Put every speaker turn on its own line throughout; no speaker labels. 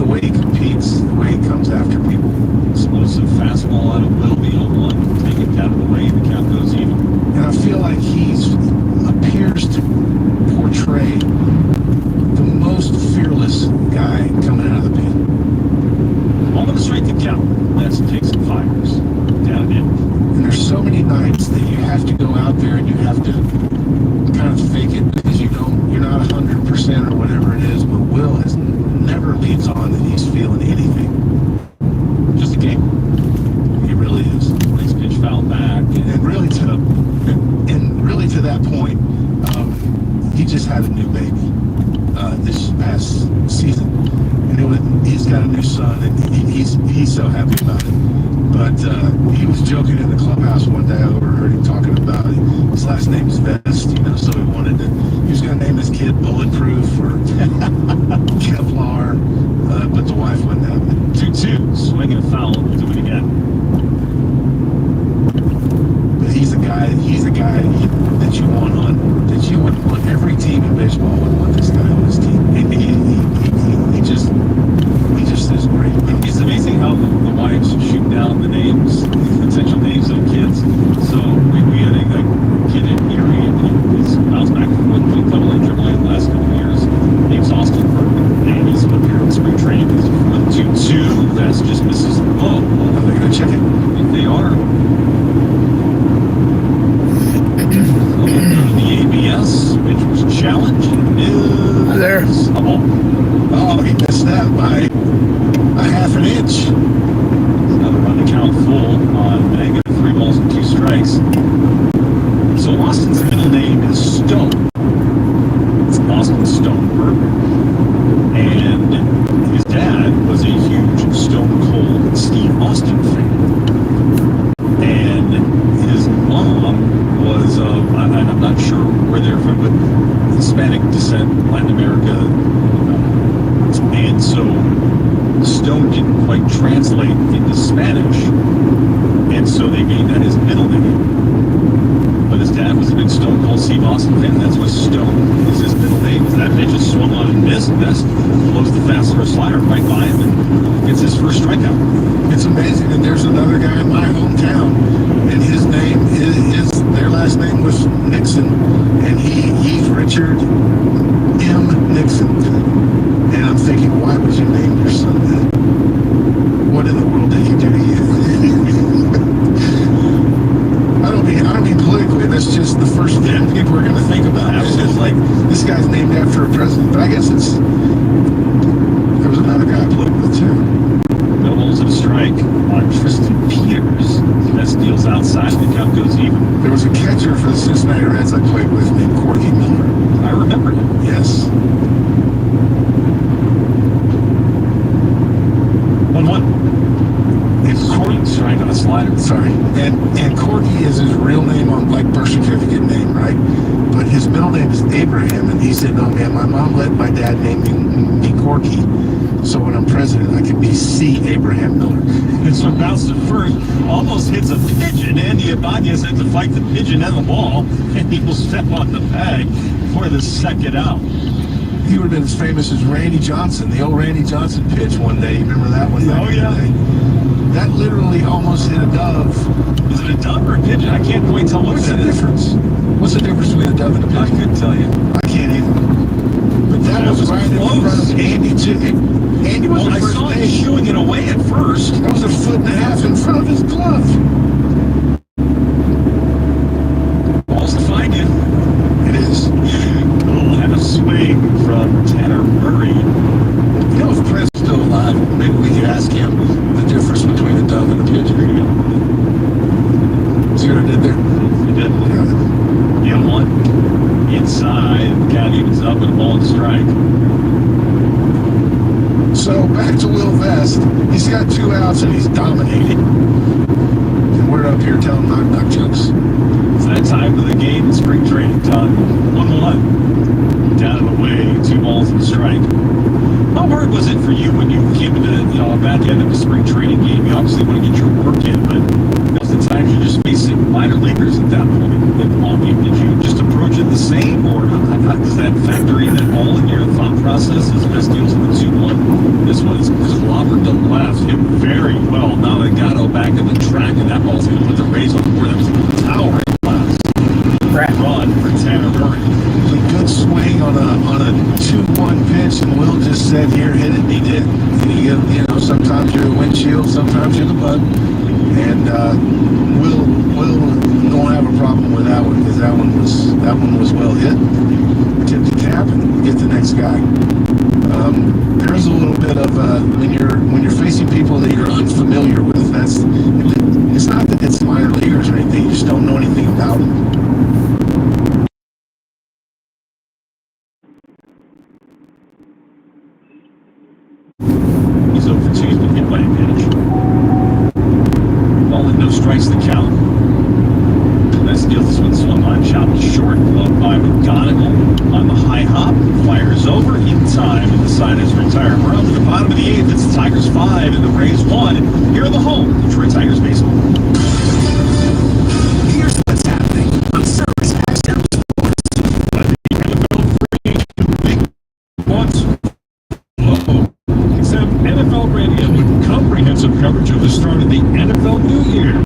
the way he competes, the way he comes after people.
Explosive fastball out of Will, the 0-1. Take it down to the way, the count goes even.
And I feel like he's appears to portray the most fearless guy coming out of the pen.
All of a straight to count. Let's take some fires. Down and in.
And there's so many nights that you have to go out there and you have to kind of fake it because you're not 100% or whatever it is. But Will has never leads on that he's feeling anything.
Just a game.
He really is.
Nice pitch foul back.
And really to that point, he just had a new baby this past season, and he's got a new son, and he's so happy about it. But he was joking in the clubhouse one day. I overheard him talking about it. His last name is Vest, so he was going to name his kid Bulletproof or Kevlar, but the wife wouldn't have it.
2-2, swinging a foul, we'll do it again.
But he's a guy that you want every team in baseball would want this guy on his team. He just is great.
It's amazing how the wives shoot down the names, the potential names of kids. So we had a kid in Erie, and he's bounced back and forth between AA and AAA the last couple of years. Name's Austin Bergman, and he's up here in spring training. He's with 2-2. That's just misses. Oh,
Are they going to check it?
if they are. The ABS, which was challenged.
Hi there. Oh, he missed that by a half an inch.
Another run to count full on Mega, 3 balls and 2 strikes. So Austin's middle name is Stone. It's Austin Stone Bergman. And his dad was a huge Stone Cold Steve Austin fan. And his mom was, I'm not sure where they're from, but Hispanic descent, Latin America. And so Stone didn't quite translate into Spanish, and so they made that his middle name. But his dad was a big Stone Cold Steve Austin fan. That's what Stone is his middle name. That pitch is swung on and missed. Best blows the fastball slider right by him and gets his first strikeout.
It's amazing. And there's another guy in my hometown, and his name their last name was Nixon, and he's Richard M. Nixon. And I'm thinking, why would you name your son that? What in the world did he do to you? I don't mean politically. That's just the first thing people are going to think about. It's like, this guy's named after a president. But I guess there was another guy I played with too.
No balls and a strike on Tristan Peters. Best deals outside, the count goes even.
There was a catcher for the Cincinnati Reds I played with named Corky Miller.
I remember him.
Yes.
1-1. It's Corky strike on a slider.
Sorry. And Corky is his real name on like birth certificate name, right? But his middle name is Abraham, and he said, "No, man, my mom let my dad name me Corky, so when I'm president, I can be C. Abraham Miller."
And so bounced to first, almost hits a pigeon. Andy Ibanez had to fight the pigeon and the ball, and he will step on the bag for the second out.
He would have been as famous as Randy Johnson, the old Randy Johnson pitch one day. You remember that one?
Oh, yeah.
That literally almost hit a dove.
Is it a dove or a pigeon? I can't quite tell what
What's the
that is.
difference? What's the difference between a dove and a
I
pigeon?
couldn't tell you.
I can't either. But that was right in front of Andy too. Andy was
Well,
the
I
first
saw him
base.
shooing it away at first.
That was a foot and a half in front of his glove.
Balls to find him.
It is.
Oh, and a swing from Tanner Murray.
You know, if Prince is still alive, maybe we could ask him the difference between a dove and a pigeon. See what I did there?
He did.
Yeah.
The 1 inside. The count evens up with a ball and strike.
So back to Will Vest. He's got 2 outs and he's dominating. And we're up here telling knock-knock jokes.
It's that time of the game in spring training time. 1-1. Down and away. 2 balls and a strike. How hard was it for you when you came into back end of the spring training game? You obviously want to get your work in, but most of the times you're just facing minor leaguers at that point in the ball game. Did you just approach it the same, or how does that factor in at all in your thought process? As Best deals with 2-1, this one is back of the track, and that ball's going to put the Rays on the board. That was a towering last run for Tanner Murray.
A good swing on a 2-1 pitch, and Will just said, "Here, hit it." And he did. And you know, sometimes you're the windshield, sometimes you're the bug, and Will don't have a problem with that one because that one was well hit. Tip the cap and get the next guy. There's a little bit of when you're facing people that you're unfamiliar with. It's not that it's minor leaguers or anything. You just don't know anything about them.
He's over 2. He's been hit by a pitch. Ball with no strikes to count. Nice deal. This one's swung on, chopped short, gloved by McGonigal on the high hop. Fires over in time, and the side is retired. We're on to the bottom of the 8th. It's the Tigers 5 and the Rays 1. Here in the home, Detroit Tigers baseball.
Here's what's happening on Sirius XM Sports.
XM NFL Radio with comprehensive coverage of the start of the NFL New Year.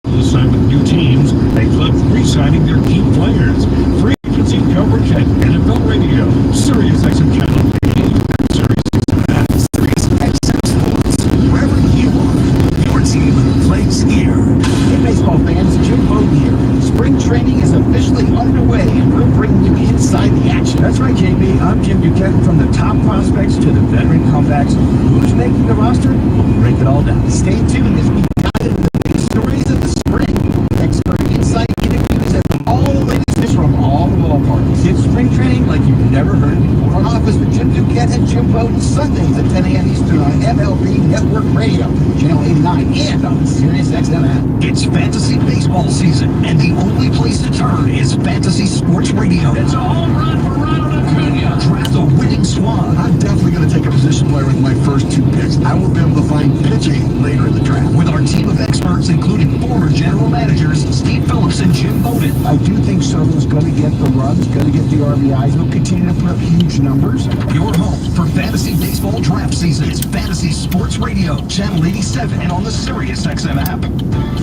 This time with new teams and clubs re-signing their key players. Free agency coverage at NFL Radio, Sirius XM Channel 80, Sirius
XM Sports. Wherever you are, your team plays here.
Hey baseball fans, Jim Bowden here. Spring training is officially underway and we're bringing you inside the action. That's right, JB. I'm Jim Buchanan. From the top prospects to the veteran comebacks. Who's making the roster? We'll break it all down. Stay tuned as we dive into the big stories of the spring. Expert insight, interviews, and all the latest news from all the ballparks. It's spring training like you've never heard before. Front office with Jim Duquette and Jim Bowden, Sundays at 10 a.m. Eastern on MLB Network Radio, Channel 89, and on the Sirius XM app.
It's fantasy baseball season, and the only place to turn is Fantasy Sports Radio. It's a home run for Ronald Acuna. Draft a winning squad. I'm definitely going to take a position player with my first 2 picks. I will be able to find pitching later in the draft. With our team of experts, including former general managers Steve Phillips and Jim Bowden.
I do think Soto's going to get the runs, going to get the RBIs. He'll continue to put up huge numbers.
Your home for fantasy baseball draft season is Fantasy Sports Radio, Channel 87, and on the Sirius XM app.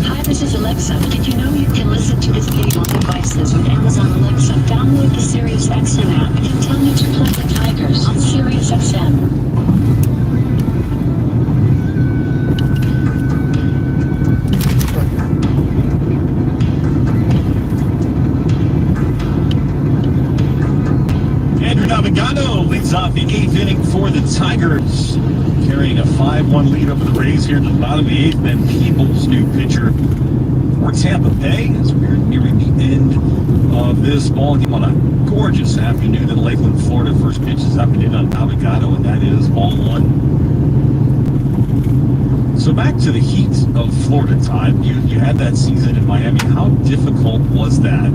Hi, this is Alexa. Did you know you can listen to this game on devices with Amazon Alexa? Download the Sirius XM app and tell me to play the Tigers on Sirius XM.
Andrew Navigado leads off the 8th inning for the Tigers, carrying a 5-1 lead over the Rays here at the bottom of the 8th. Ben Peebles, new pitcher for Tampa Bay, as we're nearing the end of this ball game on a gorgeous afternoon in Lakeland, Florida. First pitch is up and in on Navigado, and that is ball 1. So back to the heat of Florida time. You had that season in Miami. How difficult was that?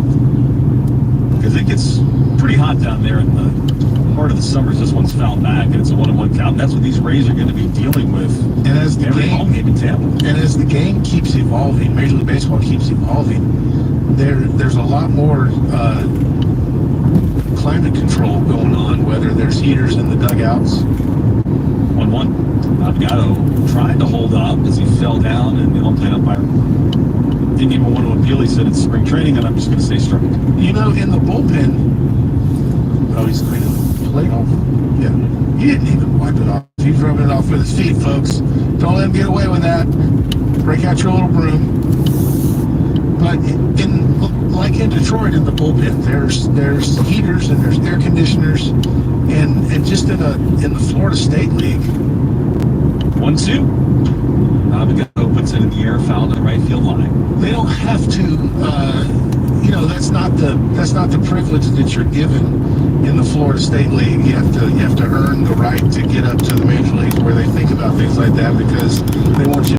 Because it gets pretty hot down there in the heart of the summers. This one's fouled back, and it's a 1-1 count. That's what these Rays are going to be dealing with.
And as the
every home game in Tampa.
And as the game keeps evolving, Major League Baseball keeps evolving, there's a lot more climate control going on, whether there's heaters in the dugouts.
1-1. Navigado tried to hold up as he fell down, and the home plate umpire didn't even want to appeal. He said it's spring training, and I'm just going to say strike.
You know, in the bullpen, he's cleaning the plate off. Yeah, he didn't even wipe it off. He's rubbing it off with his feet, folks. Don't let him get away with that. Break out your little broom. But like in Detroit, in the bullpen, there's heaters and there's air conditioners, and just in the Florida State League.
1-2. Navigado puts it in the air, fouled at right field line.
They don't have to. That's not the privilege that you're given in the Florida State League. You have to earn the right to get up to the major leagues, where they think about things like that because they want you